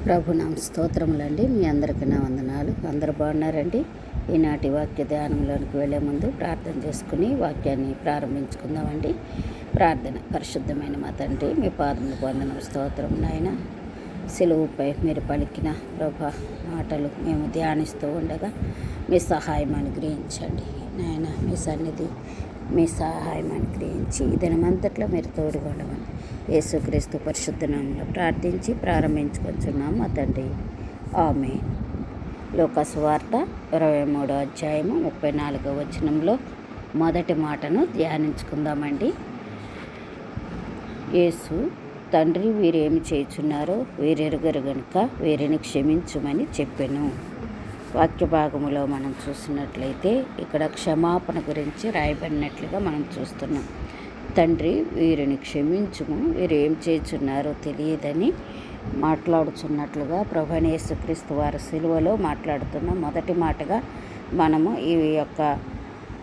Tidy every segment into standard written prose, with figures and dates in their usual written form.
ప్రభునామ స్తోత్రములండి. మీ అందరికీ నా వందనాలు. అందరూ బాగున్నారండి. ఈనాటి వాక్య ధ్యానంలోనికి వెళ్ళే ముందు ప్రార్థన చేసుకుని వాక్యాన్ని ప్రారంభించుకుందామండి. ప్రార్థన. పరిశుద్ధమైన మా తండ్రి, మీ పాదములు వందనం స్తోత్రం నాయన. సిలువుపై మీరు పలికిన ప్రభా మాటలు మేము ధ్యానిస్తూ ఉండగా మీ సహాయం అనుగ్రహించండి నాయన. మీ సన్నిధి, మీ సహాయం అనుగ్రహించి ఈ దినమంతట్లో మీరు తోడుగా ఉండమని యేసుక్రీస్తు పరిశుద్ధ నామములో ప్రార్థించి ప్రారంభించుకొంచున్నాం మా తండ్రి. ఆమేన్. లూకాసు వార్త 23వ అధ్యాయము 34వ వచనంలో మొదటి మాటను ధ్యానించుకుందామండి. యేసు, తండ్రి వీరేమి చేయుచున్నారో వీరెరుగరు గనుక వీరిని క్షమించుమని చెప్పెను. వాక్య భాగములో మనం చూసినట్లయితే ఇక్కడ క్షమాపణ గురించి రాయబడినట్లుగా మనం చూస్తున్నాం. తండ్రి వీరిని క్షమించుము, వీరు ఏం చేయుచున్నారో తెలియదని మాట్లాడుచున్నట్లుగా ప్రభువైన యేసుక్రీస్తు వారి సిలువలో మాట్లాడుతున్న మొదటి మాటగా మనము ఈ యొక్క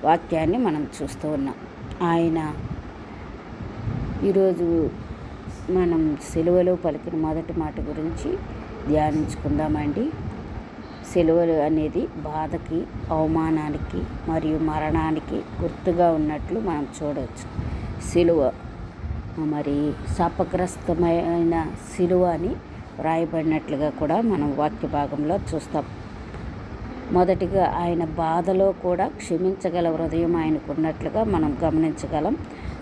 వాక్యాన్ని మనం చూస్తూ ఉన్నాం. ఆయన ఈరోజు మనం సిలువలో పలికిన మొదటి మాట గురించి ధ్యానించుకుందామండి. సిలువలు అనేది బాధకి, అవమానానికి మరియు మరణానికి గుర్తుగా ఉన్నట్లు మనం చూడవచ్చు. సిలువ మరి శాపగ్రస్తమైన సిలువ అని వ్రాయబడినట్లుగా కూడా మనం వాక్య భాగంలో చూస్తాం. మొదటిగా ఆయన బాధలో కూడా క్షమించగల హృదయం ఆయనకు ఉన్నట్లుగా మనం గమనించగలం.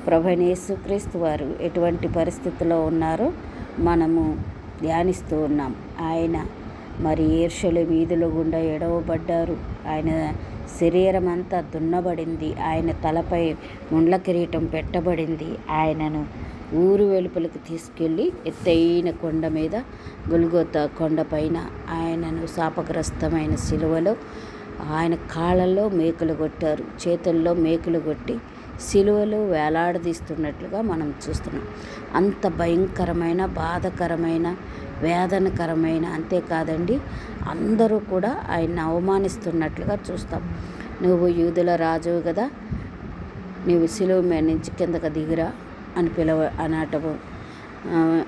ప్రభువైన యేసుక్రీస్తు వారు ఎటువంటి పరిస్థితిలో ఉన్నారో మనము ధ్యానిస్తూ ఉన్నాం. ఆయన మరి యెరూషలేము వీధుల గుండా ఎడవబడ్డారు. ఆయన శరీరం అంతా దున్నబడింది. ఆయన తలపై ముండ్ల కిరీటం పెట్టబడింది. ఆయనను ఊరు వెలుపలకు తీసుకెళ్ళి ఎత్తైన కొండ మీద, గొల్గొతా కొండపైన ఆయనను శాపగ్రస్తమైన సిలువలో ఆయన కాళ్ళల్లో మేకులు కొట్టారు, చేతుల్లో మేకులు కొట్టి సిలువలో వేలాడదీస్తున్నట్లుగా మనం చూస్తున్నాం. అంత భయంకరమైన, బాధకరమైన, వేదనకరమైన, అంతేకాదండి అందరూ కూడా ఆయన అవమానిస్తున్నట్లుగా చూస్తాం. నువ్వు యూదుల రాజువు కదా, నువ్వు సిలువ మీద నుంచి కిందకు దిగురా అని అనటము.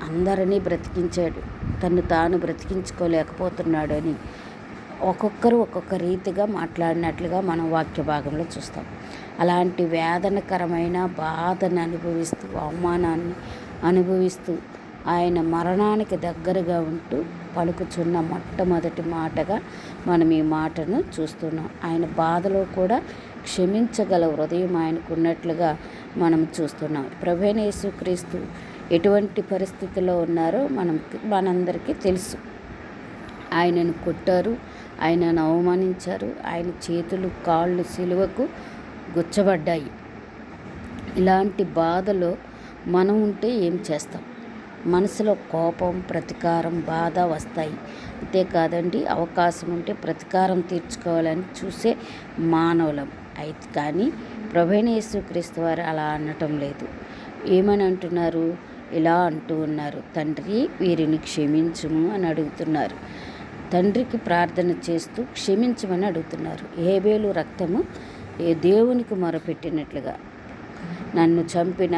అందరినీ బ్రతికించాడు, తను తాను బ్రతికించుకోలేకపోతున్నాడు అని ఒక్కొక్కరు ఒక్కొక్క రీతిగా మాట్లాడినట్లుగా మనం వాక్య భాగంలో చూస్తాం. అలాంటి వేదనకరమైన బాధను అనుభవిస్తూ, అవమానాన్ని అనుభవిస్తూ ఆయన మరణానికి దగ్గరగా ఉంటూ పలుకుచున్న మొట్టమొదటి మాటగా మనం ఈ మాటను చూస్తున్నాం. ఆయన బాధలో కూడా క్షమించగల హృదయం ఆయనకు ఉన్నట్లుగా మనం చూస్తున్నాం. ప్రభువైన యేసుక్రీస్తు ఎటువంటి పరిస్థితిలో ఉన్నారో మనందరికీ తెలుసు. ఆయనను కొట్టారు, ఆయనను అవమానించారు, ఆయన చేతులు కాళ్ళు సిలువకు గుచ్చబడ్డాయి. ఇలాంటి బాధలో మనం ఉంటే ఏం చేస్తాం? మనసులో కోపం, ప్రతీకారం, బాధ వస్తాయి. అంతేకాదండి, అవకాశం ఉంటే ప్రతీకారం తీర్చుకోవాలని చూసే మానవులం. అయితే కానీ ప్రభువైన యేసుక్రీస్తు వారు అలా అనటం లేదు. ఏమని అంటున్నారు? ఇలా అంటూ ఉన్నారు, తండ్రి వీరిని క్షమించుము అని అడుగుతున్నారు. తండ్రికి ప్రార్థన చేస్తూ క్షమించమని అడుగుతున్నారు. హేబేలు రక్తము దేవునికి మొరపెట్టినట్లుగా నన్ను చంపిన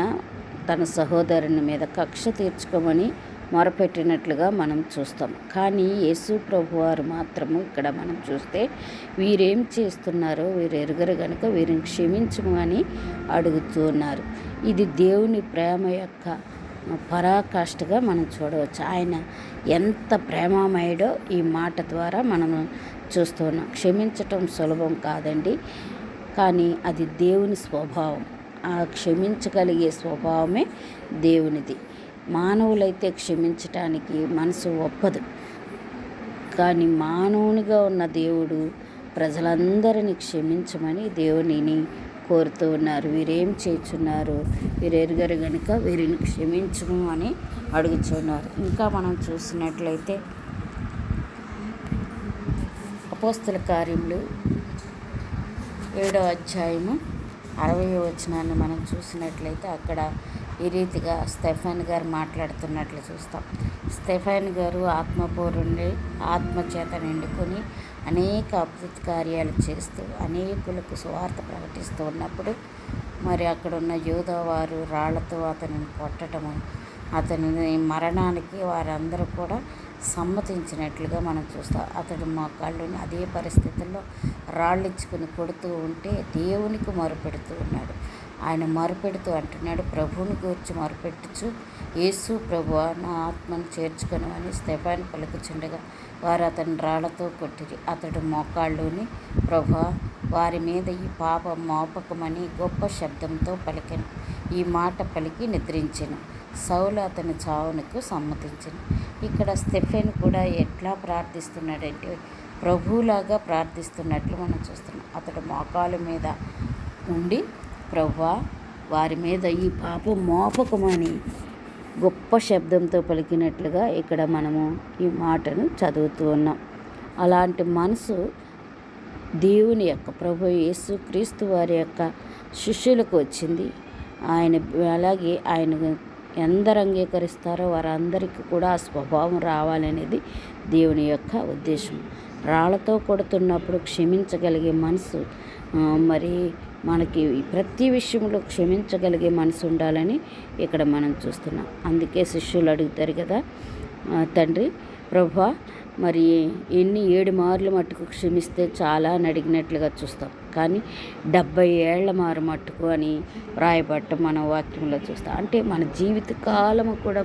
తన సహోదరుని మీద కక్ష తీర్చుకోమని మొరపెట్టినట్లుగా మనం చూస్తాం. కానీ యేసు ప్రభువారు మాత్రము ఇక్కడ మనం చూస్తే వీరేం చేస్తున్నారో వీరు ఎరుగరు గనుక వీరిని క్షమించము అని అడుగుతున్నారు. ఇది దేవుని ప్రేమ యొక్క పరాకాష్ఠగా మనం చూడవచ్చు. ఆయన ఎంత ప్రేమమయుడో ఈ మాట ద్వారా మనము చూస్తున్నాం. క్షమించటం సులభం కాదండి, కానీ అది దేవుని స్వభావం. ఆ క్షమించగలిగే స్వభావమే దేవునిది. మానవులైతే క్షమించటానికి మనసు ఒప్పదు, కానీ మానవునిగా ఉన్న దేవుడు ప్రజలందరినీ క్షమించమని దేవునిని కోరుతూ ఉన్నారు. వీరేం చేయుచున్నారు, వీరు ఎరుగరు గనుక వీరిని క్షమించము అని అడుగుతున్నారు. ఇంకా మనం చూసినట్లయితే అపోస్తల కార్యములు 7వ అధ్యాయము 60వ వచనాన్ని మనం చూసినట్లయితే అక్కడ ఈ రీతిగా స్టెఫెన్ గారు మాట్లాడుతున్నట్లు చూస్తాం. స్టెఫెన్ గారు ఆత్మపూర్ణుడి, ఆత్మచేత నిండుకొని అనేక అద్భుత కార్యాలు చేస్తూ అనేకులకు సువార్త ప్రకటిస్తూ ఉన్నప్పుడు మరి అక్కడున్న యూదా వారు రాళ్లతో అతనిని కొట్టడము, అతని మరణానికి వారందరూ కూడా సమ్మతించినట్లుగా మనం చూస్తాం. అతడు మోకాళ్ళుని అదే పరిస్థితుల్లో రాళ్ళిచ్చుకుని కొడుతూ ఉంటే దేవునికి మొరపెడుతూ ఉన్నాడు. ఆయన మొరపెడుతూ అంటున్నాడు, ప్రభువుని గూర్చి మొరపెట్టుచు, యేసు ప్రభువా, నా ఆత్మను చేర్చుకొని అని స్తెఫాను పలుకుచుండగా వారు అతని రాళ్లతో కొట్టిరి. అతడు మోకాళ్ళుని, ప్రభువా, వారి మీద ఈ పాపం మోపకమని గొప్ప శబ్దంతో పలికెను. ఈ మాట పలికి నిద్రించెను. సౌలు అతని చావునకు సమ్మతించెను. ఇక్కడ స్టెఫెను కూడా ఎట్లా ప్రార్థిస్తున్నాడంటే ప్రభువులాగా ప్రార్థిస్తున్నట్లు మనం చూస్తున్నాం. అతడు మోకాళ్ళ మీద ఉండి, ప్రభువా, వారి మీద ఈ పాపం మోపకమని గొప్ప శబ్దంతో పలికినట్లుగా ఇక్కడ మనము ఈ మాటను చదువుతూ ఉన్నాం. అలాంటి మనసు దేవుని యొక్క ప్రభు యేసుక్రీస్తు వారి యొక్క శిష్యులకు వచ్చింది. అలాగే ఆయన ఎందరు అంగీకరిస్తారో వారందరికీ కూడా ఆ స్వభావం రావాలనేది దేవుని యొక్క ఉద్దేశం. రాళ్లతో కొడుతున్నప్పుడు క్షమించగలిగే మనసు, మరి మనకి ప్రతి విషయంలో క్షమించగలిగే మనసు ఉండాలని ఇక్కడ మనం చూస్తున్నాం. అందుకే శిష్యులు అడుగుతారు కదా, తండ్రి, ప్రభువా, మరి 7 మార్లు మట్టుకు క్షమిస్తే చాలా అని అడిగినట్లుగా చూస్తాం. కానీ 70 ఏళ్ల మారు మట్టుకు అని రాయబడటం మన వాక్యంలో చూస్తాం. అంటే మన జీవితకాలము కూడా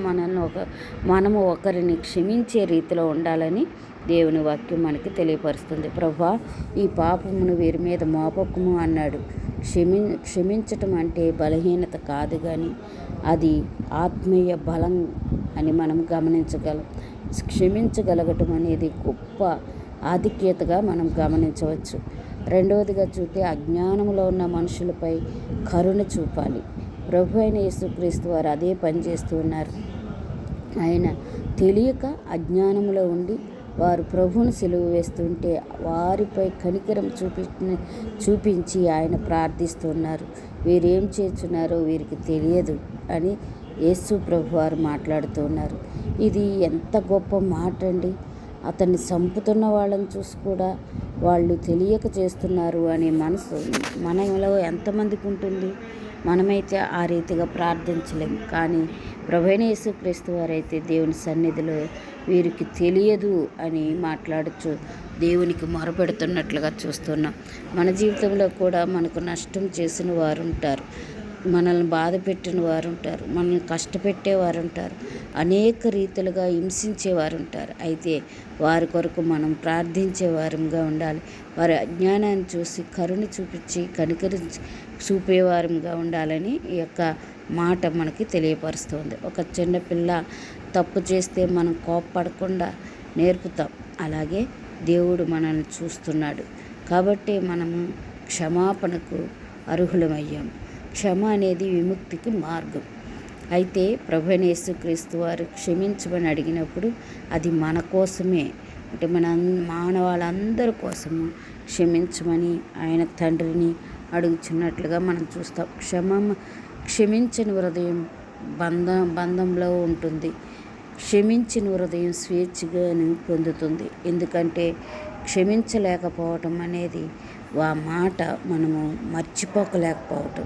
మనము ఒకరిని క్షమించే రీతిలో ఉండాలని దేవుని వాక్యం మనకి తెలియపరుస్తుంది. ప్రభువా, ఈ పాపమును వీరి మీద మోపకము అన్నాడు. క్షమించటం అంటే బలహీనత కాదు, కానీ అది ఆత్మీయ బలం అని మనం గమనించగలం. క్షమించగలగటం అనేది గొప్ప ఆధిక్యతగా మనం గమనించవచ్చు. రెండవదిగా చూస్తే అజ్ఞానంలో ఉన్న మనుషులపై కరుణ చూపాలి. ప్రభు అయిన యేసుక్రీస్తు వారు అదే పని చేస్తూ ఉన్నారు. ఆయన తెలియక అజ్ఞానంలో ఉండి వారు ప్రభువును సిలువ వేస్తుంటే వారిపై కనికరం చూపించి ఆయన ప్రార్థిస్తున్నారు. వీరేం చేస్తున్నారో వీరికి తెలియదు అని యేసు ప్రభు వారు మాట్లాడుతూ ఉన్నారు. ఇది ఎంత గొప్ప మాట అండి. అతన్ని చంపుతున్న వాళ్ళని చూసి కూడా వాళ్ళు తెలియక చేస్తున్నారు అనే మనసు మనలో ఎంతమందికి ఉంటుంది? మనమైతే ఆ రీతిగా ప్రార్థించలేము. కానీ ప్రభువైన యేసుక్రీస్తు వారైతే దేవుని సన్నిధిలో వీరికి తెలియదు అని మాట్లాడుచు దేవునికి మొరపెడుతున్నట్లుగా చూస్తున్నాం. మన జీవితంలో కూడా మనకు నష్టం చేసిన వారు ఉంటారు, మనల్ని బాధ పెట్టిన వారు ఉంటారు, మనల్ని కష్టపెట్టేవారు ఉంటారు, అనేక రీతిలుగా హింసించేవారు ఉంటారు. అయితే వారి కొరకు మనం ప్రార్థించేవారంగా ఉండాలి. వారి అజ్ఞానాన్ని చూసి కరుణ చూపించి కనికరించి చూపేవారంగా ఉండాలని ఈ యొక్క మాట మనకి తెలియపరుస్తుంది. ఒక చిన్నపిల్ల తప్పు చేస్తే మనం కోప్పడకుండా నేర్పుతాం. అలాగే దేవుడు మనల్ని చూస్తున్నాడు కాబట్టి మనము క్షమాపణకు అర్హులమయ్యాము. క్షమ అనేది విముక్తికి మార్గం. అయితే ప్రభువైన యేసుక్రీస్తు వారు క్షమించమని అడిగినప్పుడు అది మన కోసమే, అంటే మానవాళ్ళందరి కోసము క్షమించమని ఆయన తండ్రిని అడుగుచున్నట్లుగా మనం చూస్తాం. క్షమించని హృదయం బంధంలో ఉంటుంది. క్షమించిన హృదయం స్వేచ్ఛగాను పొందుతుంది. ఎందుకంటే క్షమించలేకపోవటం అనేది ఆ మాట మనము మర్చిపోకలేకపోవటం,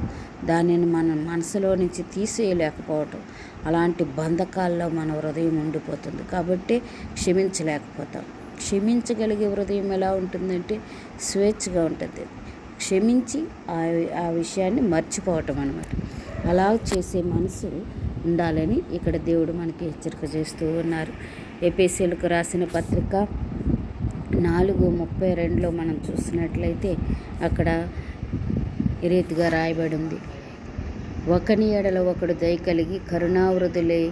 దానిని మన మనసులో నుంచి తీసేయలేకపోవటం, అలాంటి బంధకాల్లో మన హృదయం ఉండిపోతుంది. కాబట్టి క్షమించలేకపోతాం. క్షమించగలిగే హృదయం ఎలా ఉంటుందంటే స్వేచ్ఛగా ఉంటుంది. క్షమించి ఆ విషయాన్ని మర్చిపోవటం అన్నమాట. అలా చేసే మనసు ఉండాలని ఇక్కడ దేవుడు మనకి హెచ్చరిక చేస్తూ ఉన్నారు. ఎఫెసీయులకు రాసిన పత్రిక 4:32 మనం చూసినట్లయితే అక్కడ ఈ రీతిగా రాయబడి ఉంది, ఒకని ఎడల ఒకడు దయ కలిగి కరుణావృతులై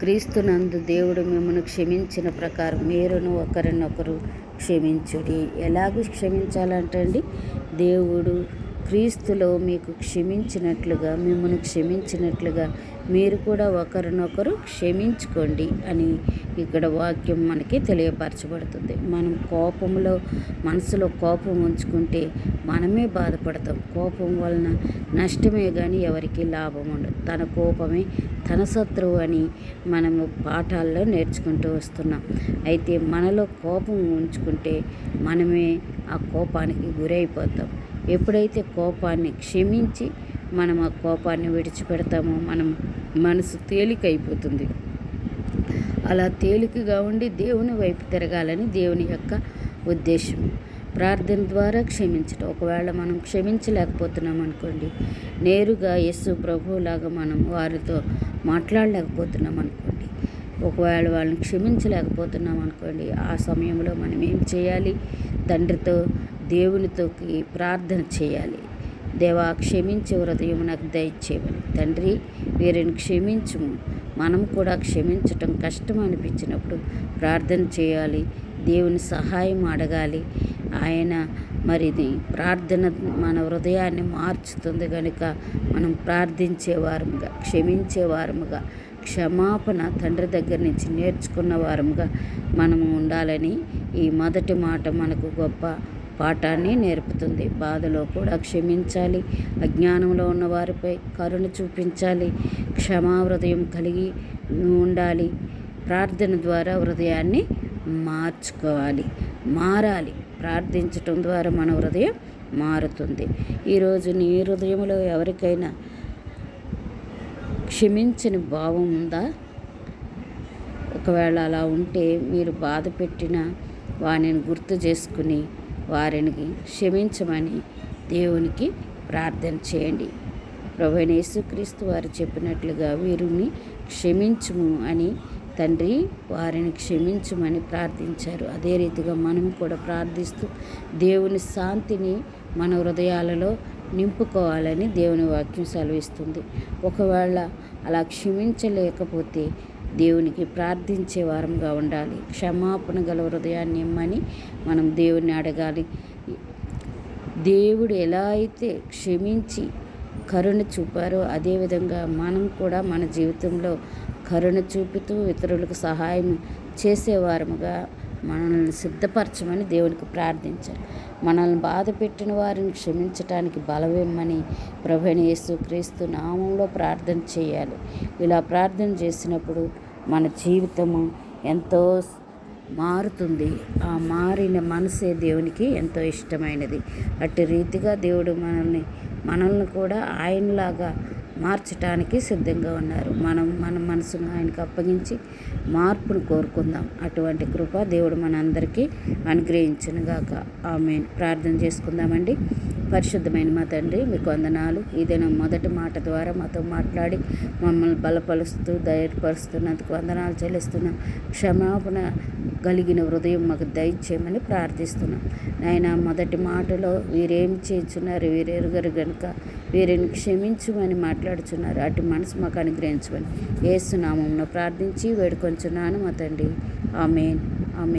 క్రీస్తునందు దేవుడు మిమ్మల్ని క్షమించిన ప్రకారం మీరును ఒకరినొకరు క్షమించుడి. ఎలాగూ క్షమించాలంటండి, దేవుడు క్రీస్తులో మీకు క్షమించినట్లుగా మిమ్మల్ని క్షమించినట్లుగా మీరు కూడా ఒకరినొకరు క్షమించుకోండి అని ఇక్కడ వాక్యం మనకి తెలియపరచబడుతుంది. మనం మనసులో కోపం ఉంచుకుంటే మనమే బాధపడతాం. కోపం వలన నష్టమే కానీ ఎవరికి లాభం ఉండదు. తన కోపమే తన శత్రువు అని మనము పాఠాల్లో నేర్చుకుంటూ వస్తున్నాం. అయితే మనలో కోపం ఉంచుకుంటే మనమే ఆ కోపానికి గురైపోతాం. ఎప్పుడైతే కోపాన్ని క్షమించి మనం ఆ కోపాన్ని విడిచిపెడతామో మనం మనసు తేలికైపోతుంది. అలా తేలికగా ఉండి దేవుని వైపు తిరగాలని దేవుని యొక్క ఉద్దేశం. ప్రార్థన ద్వారా క్షమించడం. ఒకవేళ మనం క్షమించలేకపోతున్నాం అనుకోండి, నేరుగా యేసు ప్రభువులాగా మనం వారితో మాట్లాడలేకపోతున్నాం అనుకోండి, ఒకవేళ వాళ్ళని క్షమించలేకపోతున్నాం అనుకోండి, ఆ సమయంలో మనం ఏం చేయాలి? తండ్రితో దేవునితోకి ప్రార్థన చేయాలి. దేవా, క్షమించే హృదయం నాకు దయచేయమని. తండ్రి, వీరిని క్షమించుము. మనం కూడా క్షమించటం కష్టం అనిపించినప్పుడు ప్రార్థన చేయాలి, దేవుని సహాయం అడగాలి. ఆయన మరిది ప్రార్థన మన హృదయాన్ని మార్చుతుంది కనుక మనం ప్రార్థించేవారముగా, క్షమించేవారముగా, క్షమాపణ తండ్రి దగ్గర నుంచి నేర్చుకున్న వారముగా మనము ఉండాలని ఈ మొదటి మాట మనకు గొప్ప పాఠాన్ని నేర్పుతుంది. బాధలో కూడా క్షమించాలి, అజ్ఞానంలో ఉన్న వారిపై కరుణ చూపించాలి, క్షమా హృదయం కలిగి ఉండాలి. ప్రార్థన ద్వారా హృదయాన్ని మార్చుకోవాలి, మారాలి. ప్రార్థించటం ద్వారా మన హృదయం మారుతుంది. ఈరోజు నీ హృదయంలో ఎవరికైనా క్షమించని భావం ఉందా? ఒకవేళ అలా ఉంటే మీరు బాధ పెట్టిన వారిని గుర్తు చేసుకుని వారిని క్షమించమని దేవునికి ప్రార్థన చేయండి. ప్రభువైన యేసుక్రీస్తు వారు చెప్పినట్లుగా వీరిని క్షమించుము అని తండ్రి వారిని క్షమించమని ప్రార్థించారు. అదే రీతిగా మనం కూడా ప్రార్థిస్తూ దేవుని శాంతిని మన హృదయాలలో నింపుకోవాలని దేవుని వాక్యం సెలవిస్తుంది. ఒకవేళ అలా క్షమించలేకపోతే దేవునికి ప్రార్థించే వారంగా ఉండాలి. క్షమాపణ గల హృదయాన్ని ఇమ్మని మనం దేవుని అడగాలి. దేవుడు ఎలా అయితే క్షమించి కరుణ చూపారో అదేవిధంగా మనం కూడా మన జీవితంలో కరుణ చూపుతూ ఇతరులకు సహాయం చేసేవారముగా మనల్ని సిద్ధపరచమని దేవునికి ప్రార్థించాలి. మనల్ని బాధ పెట్టిన వారిని క్షమించటానికి బలమిమ్మని ప్రభువైన యేసుక్రీస్తు నామంలో ప్రార్థన చేయాలి. ఇలా ప్రార్థన చేసినప్పుడు మన జీవితము ఎంతో మారుతుంది. ఆ మారిన మనసే దేవునికి ఎంతో ఇష్టమైనది. అట్టి రీతిగా దేవుడు మనల్ని కూడా ఆయనలాగా మార్చటానికి సిద్ధంగా ఉన్నారు. మనం మన మనసును ఆయనకు అప్పగించి మార్పును కోరుకుందాం. అటువంటి కృప దేవుడు మనందరికీ అనుగ్రహించునుగాక. ఆమేన్. ప్రార్థన చేసుకుందామండి. పరిశుద్ధమైన మా తండ్రి, మీకు వందనాలు. ఇదేనా మొదటి మాట ద్వారా మాతో మాట్లాడి మమ్మల్ని బలపరుస్తూ ధైర్యపరుస్తున్నందుకు వందనాలు చెల్లిస్తున్నాం. క్షమాపణ కలిగిన హృదయం మాకు దయచేయమని ప్రార్థిస్తున్నాం. నాయన, మొదటి మాటలో వీరేం చేస్తున్నారు, వీరెరుగరు గనుక వీరిని క్షమించుమని మాట్లాడుచున్నారు. అటు మనసు మాకు అనుగ్రహించమని యేసు నామమున ప్రార్థించి వేడుకొంచున్నాను మా తండ్రి. ఆమేన్. ఆమేన్.